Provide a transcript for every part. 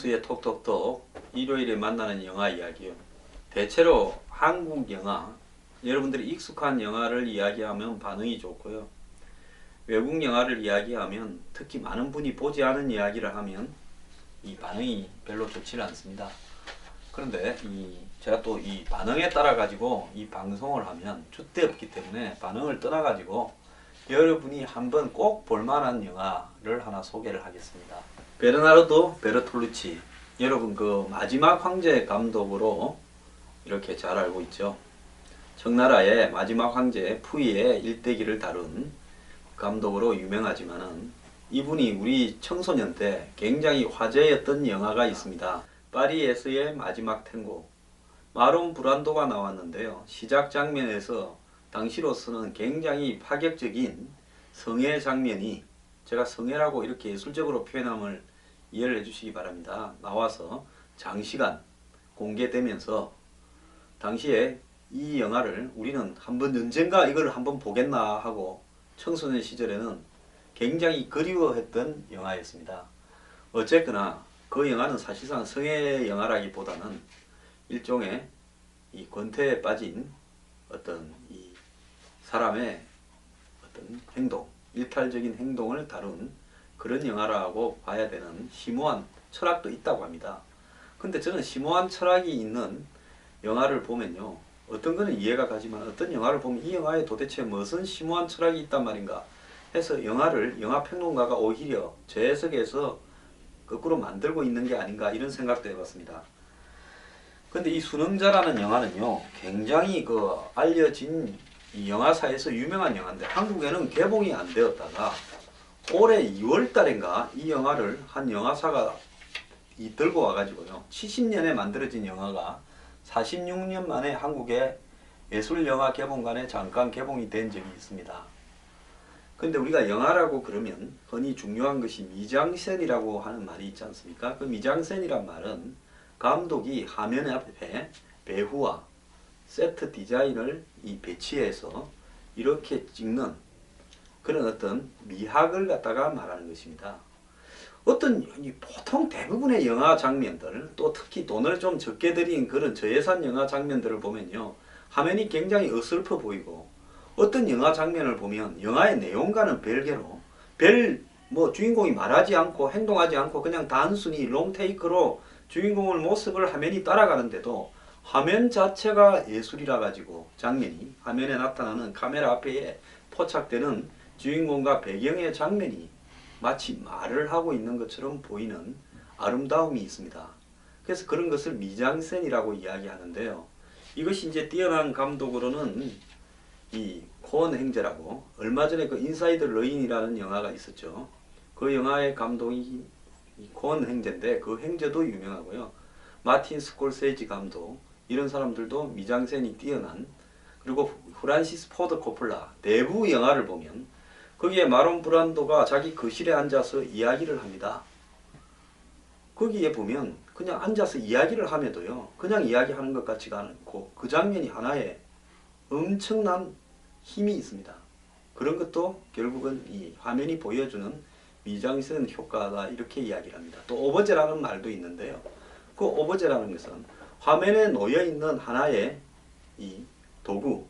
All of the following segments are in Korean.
이장수의 톡톡톡 일요일에 만나는 영화 이야기요. 대체로 한국 영화, 여러분들이 익숙한 영화를 이야기하면 반응이 좋고요. 외국 영화를 이야기하면, 특히 많은 분이 보지 않은 이야기를 하면 이 반응이 별로 좋지 않습니다. 그런데 제가 또 이 반응에 따라 가지고 이 방송을 하면 줏대없기 때문에 반응을 떠나 가지고 여러분이 한번 꼭 볼만한 영화를 하나 소개를 하겠습니다. 베르나르도 베르톨루치, 여러분 그 마지막 황제 감독으로 이렇게 잘 알고 있죠. 청나라의 마지막 황제 푸이의 일대기를 다룬 감독으로 유명하지만은, 이분이 우리 청소년 때 굉장히 화제였던 영화가 있습니다. 파리에서의 마지막 탱고. 마론 브란도가 나왔는데요. 시작 장면에서 당시로서는 굉장히 파격적인 성애 장면이, 제가 성애라고 이렇게 예술적으로 표현함을 이해를 해주시기 바랍니다. 나와서 장시간 공개되면서, 당시에 이 영화를 우리는 한번 언젠가 이걸 한번 보겠나 하고 청소년 시절에는 굉장히 그리워했던 영화였습니다. 어쨌거나 그 영화는 사실상 성애 영화라기보다는 일종의 이 권태에 빠진 어떤 이 사람의 어떤 행동, 일탈적인 행동을 다룬 그런 영화라고 봐야 되는 심오한 철학도 있다고 합니다. 근데 저는 심오한 철학이 있는 영화를 보면요, 어떤 거는 이해가 가지만 어떤 영화를 보면 이 영화에 도대체 무슨 심오한 철학이 있단 말인가 해서 영화평론가가 오히려 재해석해서 거꾸로 만들고 있는 게 아닌가, 이런 생각도 해봤습니다. 근데 이 수능자라는 영화는요, 굉장히 그 알려진 이 영화사에서 유명한 영화인데 한국에는 개봉이 안 되었다가 올해 2월 달인가 이 영화를 한 영화사가 들고 와가지고요, 70년에 만들어진 영화가 46년 만에 한국의 예술영화 개봉관에 잠깐 개봉이 된 적이 있습니다. 근데 우리가 영화라고 그러면 흔히 중요한 것이 미장센이라고 하는 말이 있지 않습니까? 그 미장센이란 말은 감독이 화면 앞에 배우와 세트 디자인을 배치해서 이렇게 찍는 그런 어떤 미학을 갖다가 말하는 것입니다. 보통 대부분의 영화 장면들, 또 특히 돈을 좀 적게 들인 그런 저예산 영화 장면들을 보면요, 화면이 굉장히 어설퍼 보이고, 어떤 영화 장면을 보면 영화의 내용과는 별개로 주인공이 말하지 않고 행동하지 않고 그냥 단순히 롱테이크로 주인공의 모습을 화면이 따라가는데도 화면 자체가 예술이라 가지고 장면이, 화면에 나타나는 카메라 앞에 포착되는 주인공과 배경의 장면이 마치 말을 하고 있는 것처럼 보이는 아름다움이 있습니다. 그래서 그런 것을 미장센이라고 이야기하는데요. 이것이 이제 뛰어난 감독으로는 이 코언 행제라고, 얼마 전에 그 인사이드 러인이라는 영화가 있었죠. 그 영화의 감독이 이 코언 행제인데 그 행제도 유명하고요. 마틴 스콜세지 감독, 이런 사람들도 미장센이 뛰어난, 그리고 프란시스 포드 코폴라, 내부 영화를 보면 거기에 마론 브란도가 자기 거실에 앉아서 이야기를 합니다. 거기에 보면 그냥 앉아서 이야기를 함에도요, 그냥 이야기하는 것 같지가 않고 그 장면이 하나에 엄청난 힘이 있습니다. 그런 것도 결국은 이 화면이 보여주는 미장센 효과다, 이렇게 이야기를 합니다. 또 오버제라는 말도 있는데요. 그 오버제라는 것은 화면에 놓여있는 하나의 이 도구,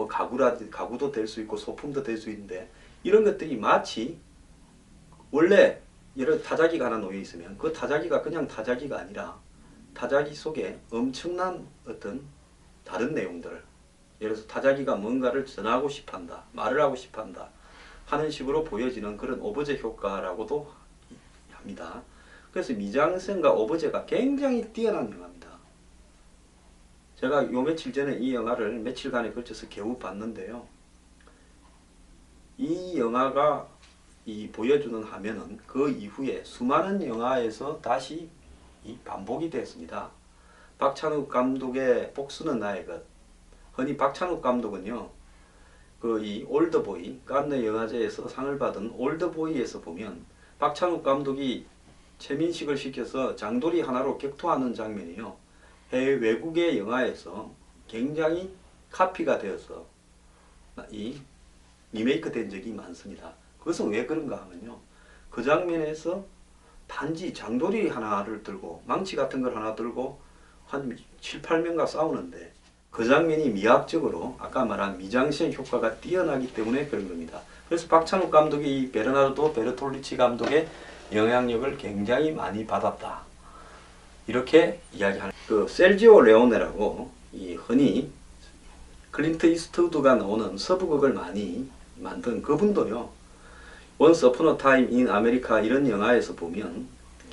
가구도 될 수 있고 소품도 될 수 있는데, 이런 것들이 마치 원래 여러 타자기가 하나 놓여 있으면 그 타자기가 그냥 타자기가 아니라 타자기 속에 엄청난 어떤 다른 내용들, 예를 들어서 타자기가 뭔가를 전하고 싶어한다, 말을 하고 싶어한다 하는 식으로 보여지는 그런 오버제 효과라고도 합니다. 그래서 미장센과 오버제가 굉장히 뛰어난 영화입니다. 제가 요 며칠 전에 이 영화를 며칠간에 걸쳐서 겨우 봤는데요, 이 영화가 보여주는 화면은 그 이후에 수많은 영화에서 다시 반복이 됐습니다. 박찬욱 감독의 복수는 나의 것. 흔히 박찬욱 감독은요, 이 올드보이, 칸느 영화제에서 상을 받은 올드보이에서 보면 박찬욱 감독이 최민식을 시켜서 장돌이 하나로 격투하는 장면이요, 해외 외국의 영화에서 굉장히 카피가 되어서 리메이크 된 적이 많습니다. 그것은 왜 그런가 하면요, 그 장면에서 단지 장돌이 하나를 들고 망치 같은 걸 하나 들고 한 7, 8명과 싸우는데 그 장면이 미학적으로 아까 말한 미장센 효과가 뛰어나기 때문에 그런 겁니다. 그래서 박찬욱 감독이 이 베르나르도 베르톨루치 감독의 영향력을 굉장히 많이 받았다. 이렇게 이야기하는 그 셀지오 레오네라고 이 흔히 클린트 이스트우드가 나오는 서부극을 많이 만든 그분도요. 원스 어폰 어 타임 인 아메리카 이런 영화에서 보면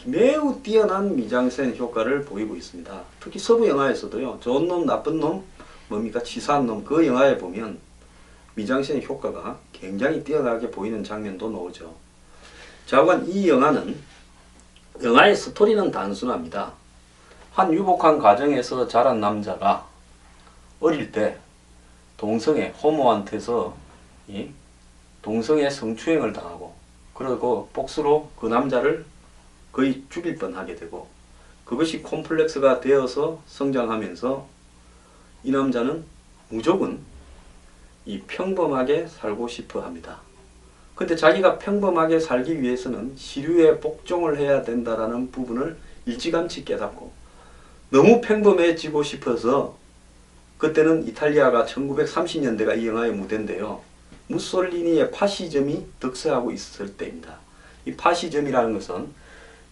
매우 뛰어난 미장센 효과를 보이고 있습니다. 특히 서부 영화에서도요. 좋은 놈 나쁜 놈 뭡니까 치사한 놈 그 영화에 보면 미장센 효과가 굉장히 뛰어나게 보이는 장면도 나오죠. 자오간 이 영화는 영화의 스토리는 단순합니다. 한 유복한 가정에서 자란 남자가 어릴 때 동성애 호모한테서 동성애 성추행을 당하고 그리고 복수로 그 남자를 거의 죽일 뻔하게 되고 그것이 콤플렉스가 되어서 성장하면서 이 남자는 무조건 이 평범하게 살고 싶어 합니다. 근데 자기가 평범하게 살기 위해서는 시류에 복종을 해야 된다라는 부분을 일찌감치 깨닫고 너무 평범해지고 싶어서 그때는 이탈리아가 1930년대가 이 영화의 무대인데요. 무솔리니의 파시즘이 득세하고 있을 때입니다. 이 파시즘이라는 것은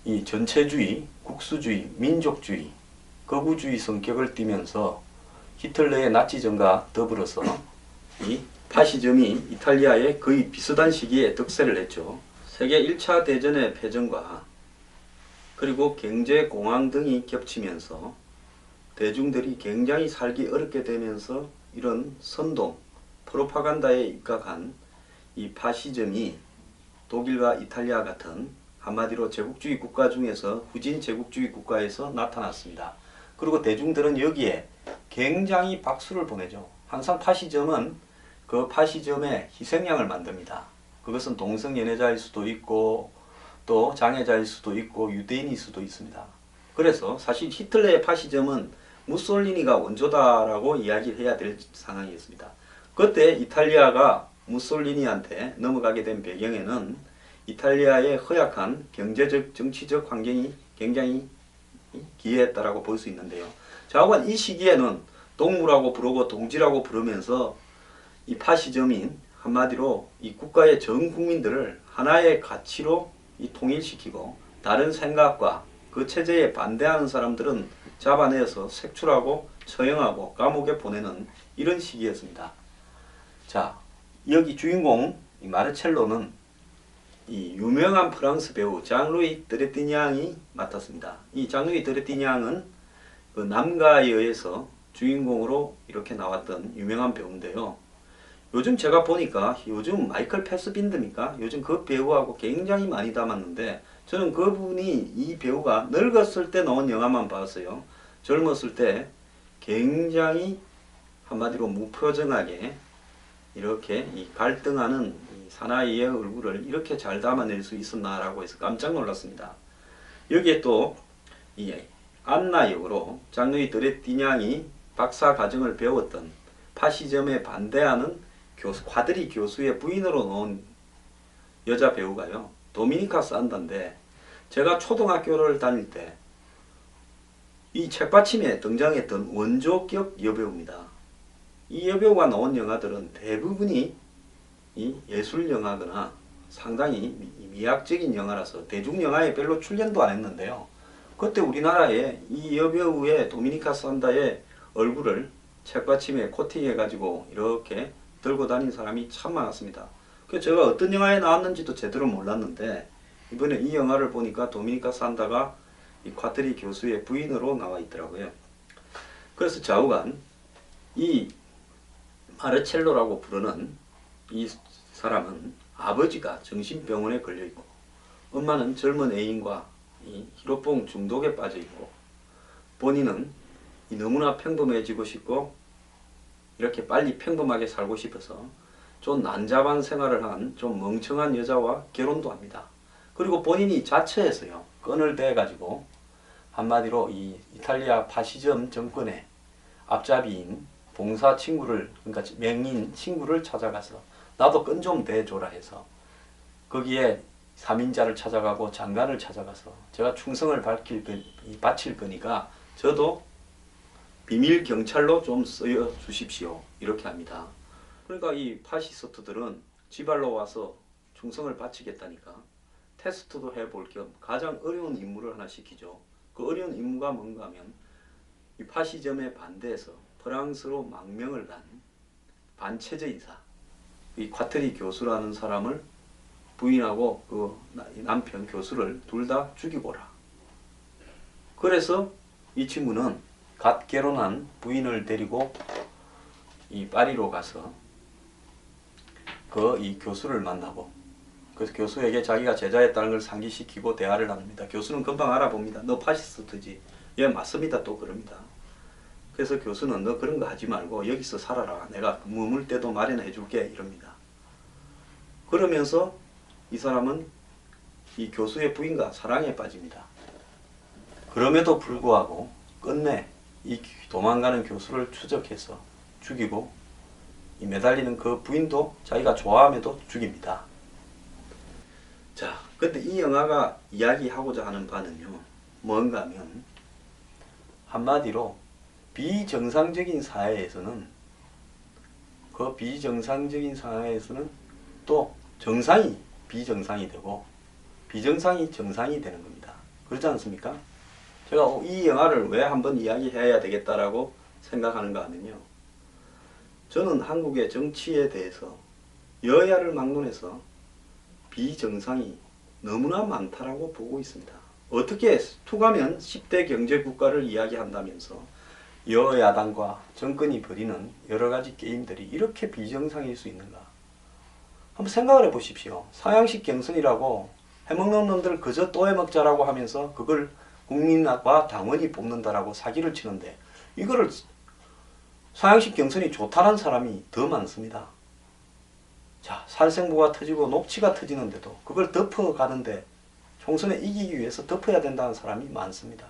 이 전체주의, 국수주의, 민족주의, 거부주의 성격을 띠면서 히틀러의 나치즘과 더불어서 이 파시즘이 이탈리아에 거의 비슷한 시기에 득세를 했죠. 세계 1차 대전의 패전과 그리고 경제공황 등이 겹치면서 대중들이 굉장히 살기 어렵게 되면서 이런 선동, 프로파간다에 입각한 이 파시즘이 독일과 이탈리아 같은 한마디로 제국주의 국가 중에서 후진 제국주의 국가에서 나타났습니다. 그리고 대중들은 여기에 굉장히 박수를 보내죠. 항상 파시즘은 그 파시즘의 희생양을 만듭니다. 그것은 동성연애자일 수도 있고 또 장애자일 수도 있고 유대인일 수도 있습니다. 그래서 사실 히틀러의 파시즘은 무솔리니가 원조다라고 이야기를 해야 될 상황이었습니다. 그때 이탈리아가 무솔리니한테 넘어가게 된 배경에는 이탈리아의 허약한 경제적 정치적 환경이 굉장히 기여했다라고 볼 수 있는데요. 자오간 이 시기에는 동무라고 부르고 동지라고 부르면서 이 파시즘인 한마디로 이 국가의 전 국민들을 하나의 가치로 통일시키고 다른 생각과 그 체제에 반대하는 사람들은 잡아내서 색출하고 처형하고 감옥에 보내는 이런 시기였습니다. 자, 여기 주인공 이 마르첼로는 이 유명한 프랑스 배우 장루이 드레티냥이 맡았습니다. 이 장루이 드레티냥은 그 남가에 의해서 주인공으로 이렇게 나왔던 유명한 배우인데요. 요즘 제가 보니까 요즘 마이클 패스빈드입니까? 요즘 그 배우하고 굉장히 많이 닮았는데 저는 그분이 이 배우가 늙었을 때 나온 영화만 봤어요. 젊었을 때 굉장히 한마디로 무표정하게 이렇게 이 갈등하는 이 사나이의 얼굴을 이렇게 잘 담아낼 수 있었나라고 해서 깜짝 놀랐습니다. 여기에 또 이 안나 역으로 장르이 드레티냥이 박사 과정을 배웠던 파시즘에 반대하는 과드리 교수의 부인으로 나온 여자 배우가요. 도미니카 산다인데 제가 초등학교를 다닐 때 이 책받침에 등장했던 원조격 여배우입니다. 이 여배우가 나온 영화들은 대부분이 이 예술 영화거나 상당히 미학적인 영화라서 대중 영화에 별로 출연도 안 했는데요. 그때 우리나라에 이 여배우의 도미니카 산다의 얼굴을 책받침에 코팅해 가지고 이렇게 들고 다닌 사람이 참 많았습니다. 그래서 제가 어떤 영화에 나왔는지도 제대로 몰랐는데 이번에 이 영화를 보니까 도미니카 산다가 이 과트리 교수의 부인으로 나와 있더라고요. 그래서 좌우간 이 마르첼로라고 부르는 이 사람은 아버지가 정신병원에 걸려 있고 엄마는 젊은 애인과 이 히로뽕 중독에 빠져 있고 본인은 너무나 평범해지고 싶고 이렇게 빨리 평범하게 살고 싶어서 좀 난잡한 생활을 한 좀 멍청한 여자와 결혼도 합니다. 그리고 본인이 자처해서요 끈을 대가지고 한마디로 이 이탈리아 파시즘 정권의 앞잡이인 봉사 친구를 그러니까 맹인 친구를 찾아가서 나도 끈 좀 대줘라 해서 거기에 삼인자를 찾아가고 장관을 찾아가서 제가 충성을 바칠 거니까 저도 비밀 경찰로 좀 쓰여 주십시오. 이렇게 합니다. 그러니까 이 파시스트들은 지발로 와서 충성을 바치겠다니까 테스트도 해볼 겸 가장 어려운 임무를 하나 시키죠. 그 어려운 임무가 뭔가 하면 이 파시즘에 반대해서 프랑스로 망명을 간 반체제 인사, 이 콰트리 교수라는 사람을 부인하고 그 남편 교수를 둘 다 죽이고라. 그래서 이 친구는 갓 결혼한 부인을 데리고 이 파리로 가서 이 교수를 만나고, 그래서 교수에게 자기가 제자였다는 걸 상기시키고 대화를 나눕니다. 교수는 금방 알아봅니다. 너 파시스트지? 예, 맞습니다. 또 그럽니다. 그래서 교수는 너 그런 거 하지 말고 여기서 살아라. 내가 머물 때도 마련해 줄게. 이럽니다. 그러면서 이 사람은 이 교수의 부인과 사랑에 빠집니다. 그럼에도 불구하고 끝내 이 도망가는 교수를 추적해서 죽이고, 이 매달리는 그 부인도 자기가 좋아함에도 죽입니다. 자, 근데 이 영화가 이야기하고자 하는 바는요, 뭔가 하면 한마디로 비정상적인 사회에서는 또 정상이 비정상이 되고 비정상이 정상이 되는 겁니다. 그렇지 않습니까? 제가 이 영화를 왜 한번 이야기해야 되겠다라고 생각하는가 하면요, 저는 한국의 정치에 대해서 여야를 막론해서 비정상이 너무나 많다라고 보고 있습니다. 어떻게 툭하면 10대 경제국가를 이야기한다면서 여야당과 정권이 벌이는 여러 가지 게임들이 이렇게 비정상일 수 있는가? 한번 생각을 해보십시오. 서양식 경선이라고 해먹는 놈들 그저 또 해먹자라고 하면서 그걸 국민과 당원이 뽑는다라고 사기를 치는데, 이거를 서양식 경선이 좋다는 사람이 더 많습니다. 자, 살생부가 터지고 녹취가 터지는데도 그걸 덮어가는데, 총선에 이기기 위해서 덮어야 된다는 사람이 많습니다.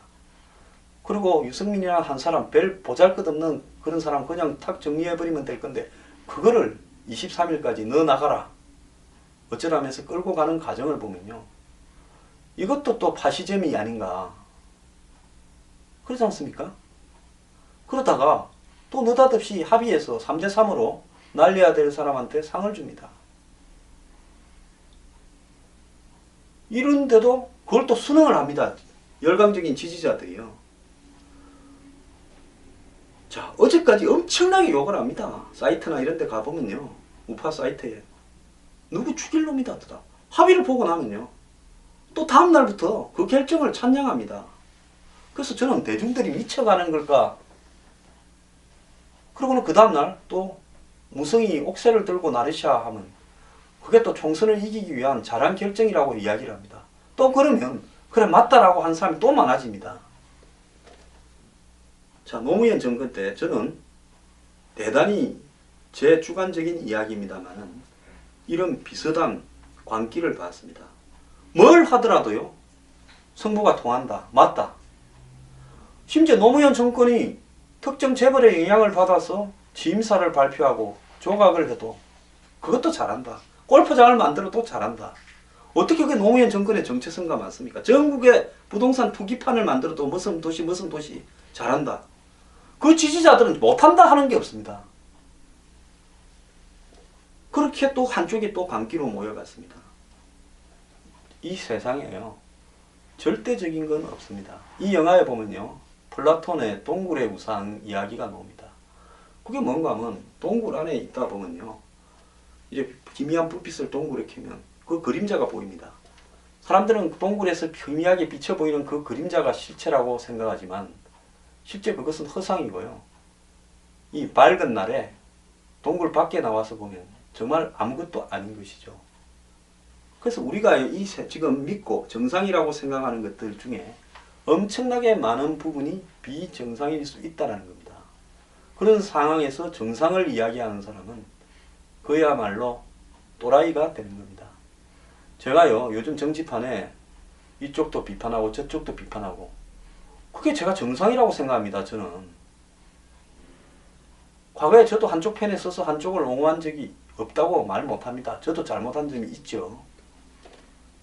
그리고 유승민이라는 한 사람, 별 보잘것없는 그런 사람 그냥 탁 정리해버리면 될 건데, 그거를 23일까지 너 나가라 어쩌라면서 끌고 가는 과정을 보면요, 이것도 또 파시즘이 아닌가. 그렇지 않습니까? 그러다가 또 느닷없이 합의해서 3대3으로 날려야 될 사람한테 상을 줍니다. 이런데도 그걸 또 수능을 합니다. 열광적인 지지자들이요. 자, 어제까지 엄청나게 욕을 합니다. 사이트나 이런 데 가보면요, 우파 사이트에 누구 죽일 놈이다 합의를 보고 나면요, 또 다음날부터 그 결정을 찬양합니다. 그래서 저는 대중들이 미쳐가는 걸까? 그러고는 그 다음날 또 무성이 옥새를 들고 나르샤 하면 그게 또 총선을 이기기 위한 잘한 결정이라고 이야기를 합니다. 또 그러면 그래 맞다라고 한 사람이 또 많아집니다. 자, 노무현 정권 때 저는 대단히 제 주관적인 이야기입니다만 이런 비슷한 광기를 봤습니다. 뭘 하더라도요, 성부가 통한다, 맞다. 심지어 노무현 정권이 특정 재벌의 영향을 받아서 취임사를 발표하고 조각을 해도 그것도 잘한다. 골프장을 만들어도 잘한다. 어떻게 그게 노무현 정권의 정체성과 맞습니까? 전국에 부동산 투기판을 만들어도 무슨 도시 잘한다. 그 지지자들은 못한다 하는 게 없습니다. 그렇게 또 한쪽이 또 광기로 모여갔습니다. 이 세상에요, 절대적인 건 없습니다. 이 영화에 보면요, 플라톤의 동굴의 우상 이야기가 나옵니다. 그게 뭔가 하면 동굴 안에 있다 보면요, 이제 희미한 불빛을 동굴에 켜면 그 그림자가 보입니다. 사람들은 동굴에서 희미하게 비쳐 보이는 그 그림자가 실체라고 생각하지만 실제 그것은 허상이고요. 이 밝은 날에 동굴 밖에 나와서 보면 정말 아무것도 아닌 것이죠. 그래서 우리가 지금 믿고 정상이라고 생각하는 것들 중에 엄청나게 많은 부분이 비정상일 수 있다는 겁니다. 그런 상황에서 정상을 이야기하는 사람은 그야말로 또라이가 되는 겁니다. 제가요, 요즘 정치판에 이쪽도 비판하고 저쪽도 비판하고 그게 제가 정상이라고 생각합니다. 저는 과거에 저도 한쪽 편에 서서 한쪽을 옹호한 적이 없다고 말 못합니다. 저도 잘못한 점이 있죠.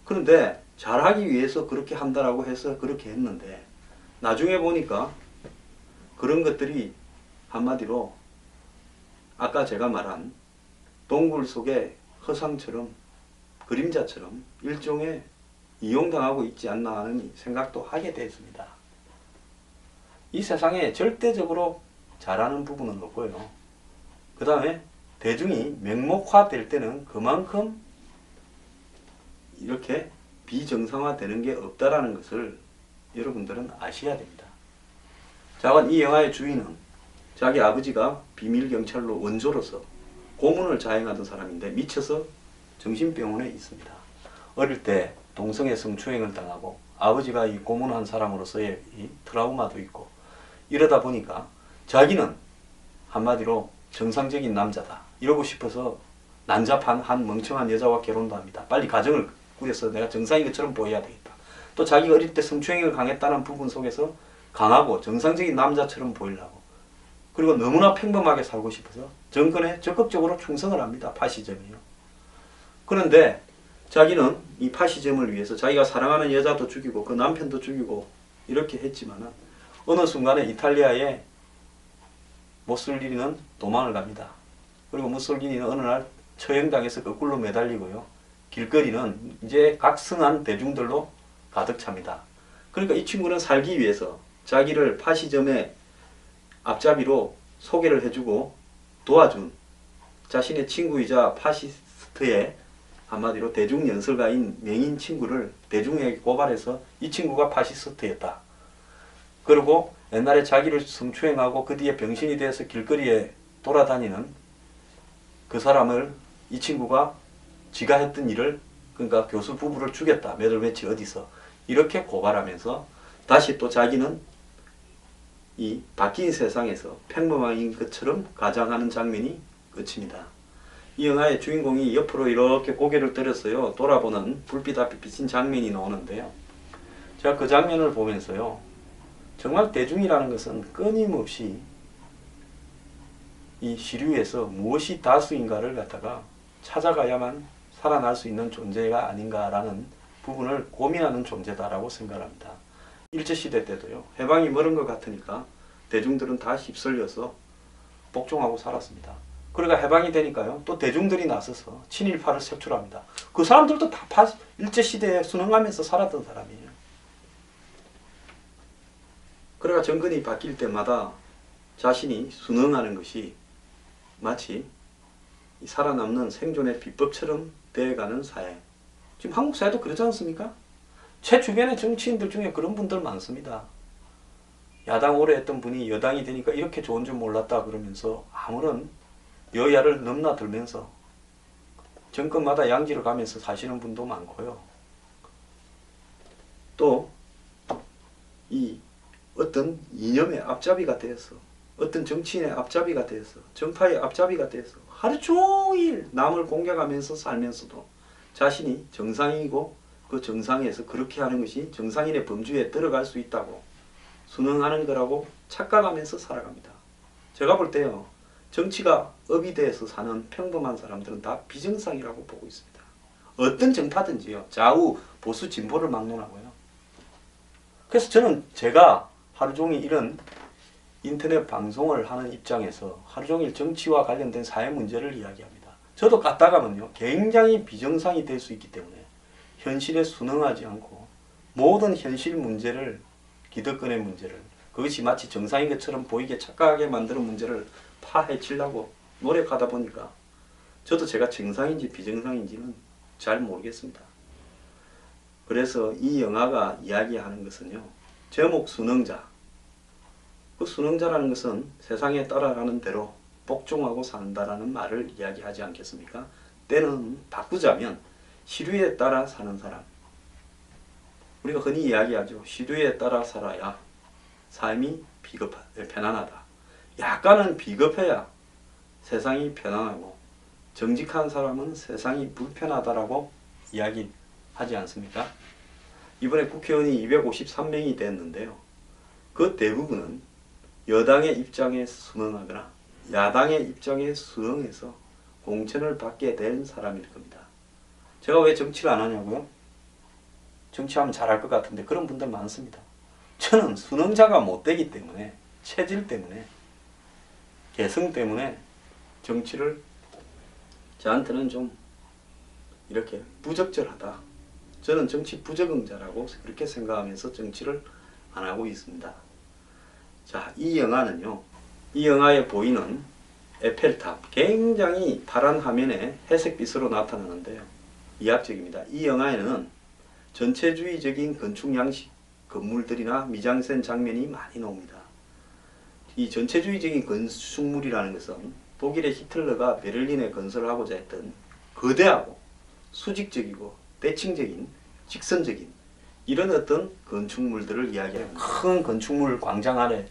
그런데 잘하기 위해서 그렇게 한다라고 해서 그렇게 했는데 나중에 보니까 그런 것들이 한마디로 아까 제가 말한 동굴 속의 허상처럼 그림자처럼 일종의 이용당하고 있지 않나 하는 생각도 하게 됐습니다. 이 세상에 절대적으로 잘하는 부분은 없고요. 그 다음에 대중이 명목화될 때는 그만큼 이렇게 비정상화되는 게 없다라는 것을 여러분들은 아셔야 됩니다. 자, 이 영화의 주인은 자기 아버지가 비밀경찰로 원조로서 고문을 자행하던 사람인데 미쳐서 정신병원에 있습니다. 어릴 때 동성애 성추행을 당하고 아버지가 이 고문한 사람으로서의 이 트라우마도 있고 이러다 보니까 자기는 한마디로 정상적인 남자다 이러고 싶어서 난잡한 한 멍청한 여자와 결혼도 합니다. 빨리 가정을 꾸려서 내가 정상인 것처럼 보여야 되겠다. 또 자기가 어릴 때 성추행을 당했다는 부분 속에서 강하고 정상적인 남자처럼 보이려고 그리고 너무나 평범하게 살고 싶어서 정권에 적극적으로 충성을 합니다. 파시즘이요. 그런데 자기는 이 파시즘을 위해서 자기가 사랑하는 여자도 죽이고 그 남편도 죽이고 이렇게 했지만 어느 순간에 이탈리아에 무솔리니는 도망을 갑니다. 그리고 무솔리니는 어느 날 처형당해서 거꾸로 매달리고요. 길거리는 이제 각성한 대중들로 가득 찹니다. 그러니까 이 친구는 살기 위해서 자기를 파시즘의 앞잡이로 소개를 해주고 도와준 자신의 친구이자 파시스트의 한마디로 대중연설가인 명인 친구를 대중에게 고발해서 이 친구가 파시스트였다. 그리고 옛날에 자기를 성추행하고 그 뒤에 병신이 되어서 길거리에 돌아다니는 그 사람을 이 친구가 지가 했던 일을 그러니까 교수 부부를 죽였다. 몇 월 며칠 어디서 이렇게 고발하면서 다시 또 자기는 이 바뀐 세상에서 평범한 것처럼 가장하는 장면이 끝입니다. 이 영화의 주인공이 옆으로 이렇게 고개를 들었어요. 돌아보는 불빛 앞에 비친 장면이 나오는데요. 제가 그 장면을 보면서요. 정말 대중이라는 것은 끊임없이 이 시류에서 무엇이 다수인가를 갖다가 찾아가야만 살아날 수 있는 존재가 아닌가라는 부분을 고민하는 존재다라고 생각합니다. 일제시대 때도요. 해방이 멀은 것 같으니까 대중들은 다 휩쓸려서 복종하고 살았습니다. 그러니까 해방이 되니까요. 또 대중들이 나서서 친일파를 색출합니다. 그 사람들도 다 일제시대에 순응하면서 살았던 사람이에요. 그러니까 정권이 바뀔 때마다 자신이 순응하는 것이 마치 살아남는 생존의 비법처럼 되어가는 사회. 지금 한국 사회도 그러지 않습니까? 제 주변의 정치인들 중에 그런 분들 많습니다. 야당 오래 했던 분이 여당이 되니까 이렇게 좋은 줄 몰랐다 그러면서 아무런 여야를 넘나들면서 정권마다 양지를 가면서 사시는 분도 많고요. 또 이 어떤 이념의 앞잡이가 되어서 어떤 정치인의 앞잡이가 되어서 정파의 앞잡이가 되어서 하루 종일 남을 공격하면서 살면서도 자신이 정상이고 그 정상에서 그렇게 하는 것이 정상인의 범주에 들어갈 수 있다고 순응하는 거라고 착각하면서 살아갑니다. 제가 볼 때요. 정치가 업이 돼서 사는 평범한 사람들은 다 비정상이라고 보고 있습니다. 어떤 정파든지요. 좌우, 보수, 진보를 막론하고요. 그래서 저는 제가 하루 종일 이런 인터넷 방송을 하는 입장에서 하루 종일 정치와 관련된 사회 문제를 이야기합니다. 저도 갔다가면요. 굉장히 비정상이 될 수 있기 때문에 현실에 순응하지 않고 모든 현실 문제를 기득권의 문제를 그것이 마치 정상인 것처럼 보이게 착각하게 만드는 문제를 파헤치려고 노력하다 보니까 저도 제가 정상인지 비정상인지는 잘 모르겠습니다. 그래서 이 영화가 이야기하는 것은요. 제목 순응자. 그 순응자라는 것은 세상에 따라가는 대로 복종하고 산다라는 말을 이야기하지 않겠습니까? 때는 바꾸자면 시류에 따라 사는 사람. 우리가 흔히 이야기하죠. 시류에 따라 살아야 삶이 편안하다. 약간은 비겁해야 세상이 편안하고 정직한 사람은 세상이 불편하다라고 이야기하지 않습니까? 이번에 국회의원이 253명이 됐는데요. 그 대부분은 여당의 입장에 순응하거나 야당의 입장에 수응해서 공천을 받게 된 사람일 겁니다. 제가 왜 정치를 안 하냐고요? 정치하면 잘할 것 같은데 그런 분들 많습니다. 저는 수능자가 못 되기 때문에, 체질 때문에, 개성 때문에 정치를 저한테는 좀 이렇게 부적절하다. 저는 정치 부적응자라고 그렇게 생각하면서 정치를 안 하고 있습니다. 자, 이 영화는요. 이 영화에 보이는 에펠탑, 굉장히 파란 화면에 회색빛으로 나타나는데요. 이학적입니다. 이 영화에는 전체주의적인 건축 양식 건물들이나 미장센 장면이 많이 나옵니다. 이 전체주의적인 건축물이라는 것은 독일의 히틀러가 베를린에 건설하고자 했던 거대하고 수직적이고 대칭적인 직선적인 이런 어떤 건축물들을 이야기해요. 큰 건축물 광장 안에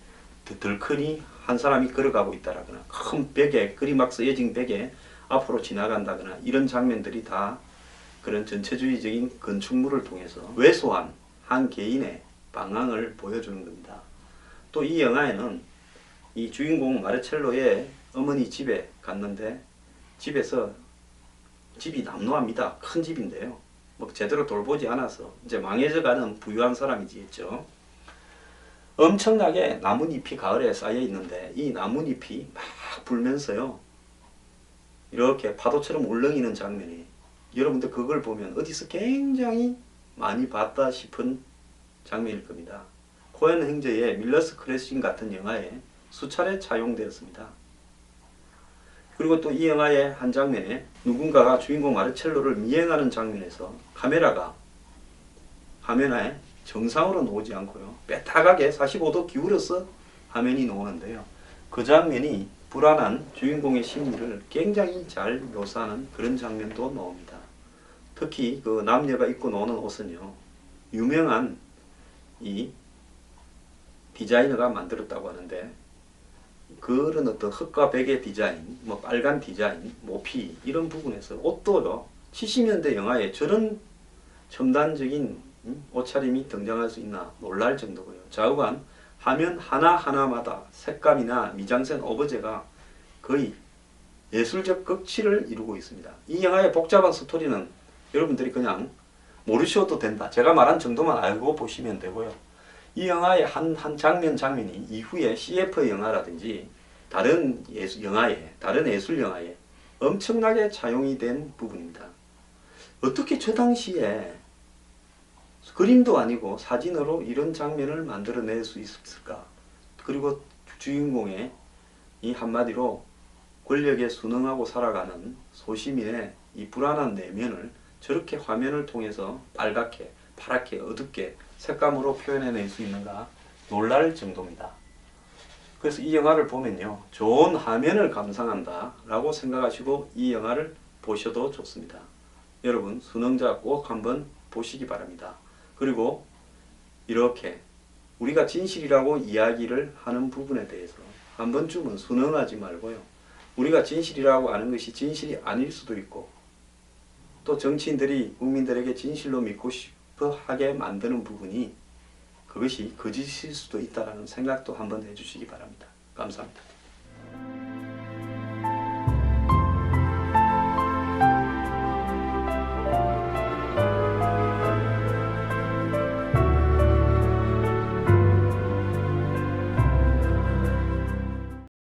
덜커니 한 사람이 걸어가고 있다라거나 큰 벽에 끌이 막 쓰여진 벽에 앞으로 지나간다거나 이런 장면들이 다 그런 전체주의적인 건축물을 통해서 왜소한 한 개인의 방황을 보여주는 겁니다. 또 이 영화에는 이 주인공 마르첼로의 어머니 집에 갔는데 집에서 집이 남루합니다. 큰 집인데요. 뭐 제대로 돌보지 않아서 이제 망해져가는 부유한 사람이지겠죠. 엄청나게 나뭇잎이 가을에 쌓여 있는데 이 나뭇잎이 막 불면서요. 이렇게 파도처럼 울렁이는 장면이 여러분들 그걸 보면 어디서 굉장히 많이 봤다 싶은 장면일 겁니다. 코엔 행저의 밀러스 크래싱 같은 영화에 수차례 차용되었습니다. 그리고 또 이 영화의 한 장면에 누군가가 주인공 마르첼로를 미행하는 장면에서 카메라가 화면에 정상으로 나오지 않고요. 빼딱하게 45도 기울여서 화면이 나오는데요. 그 장면이 불안한 주인공의 심리를 굉장히 잘 묘사하는 그런 장면도 나옵니다. 특히 그 남녀가 입고 노는 옷은요. 유명한 이 디자이너가 만들었다고 하는데 그런 어떤 흙과 백의 디자인, 뭐 빨간 디자인, 모피 이런 부분에서 옷도요. 70년대 영화에 저런 첨단적인 옷차림이 등장할 수 있나 놀랄 정도고요. 좌우간 화면 하나하나마다 색감이나 미장센 오브제가 거의 예술적 극치를 이루고 있습니다. 이 영화의 복잡한 스토리는 여러분들이 그냥 모르셔도 된다. 제가 말한 정도만 알고 보시면 되고요. 이 영화의 한 장면이 이후에 CF 영화라든지 다른 예술 영화에 엄청나게 차용이 된 부분입니다. 어떻게 저 당시에 그림도 아니고 사진으로 이런 장면을 만들어낼 수 있었을까? 그리고 주인공의 이 한마디로 권력에 순응하고 살아가는 소시민의 이 불안한 내면을 저렇게 화면을 통해서 빨갛게, 파랗게, 어둡게 색감으로 표현해낼 수 있는가 놀랄 정도입니다. 그래서 이 영화를 보면요. 좋은 화면을 감상한다 라고 생각하시고 이 영화를 보셔도 좋습니다. 여러분 수능자 꼭 한번 보시기 바랍니다. 그리고 이렇게 우리가 진실이라고 이야기를 하는 부분에 대해서 한 번쯤은 순응하지 말고요. 우리가 진실이라고 아는 것이 진실이 아닐 수도 있고 또 정치인들이 국민들에게 진실로 믿고 싶어 하게 만드는 부분이 그것이 거짓일 수도 있다는 생각도 한번 해주시기 바랍니다. 감사합니다.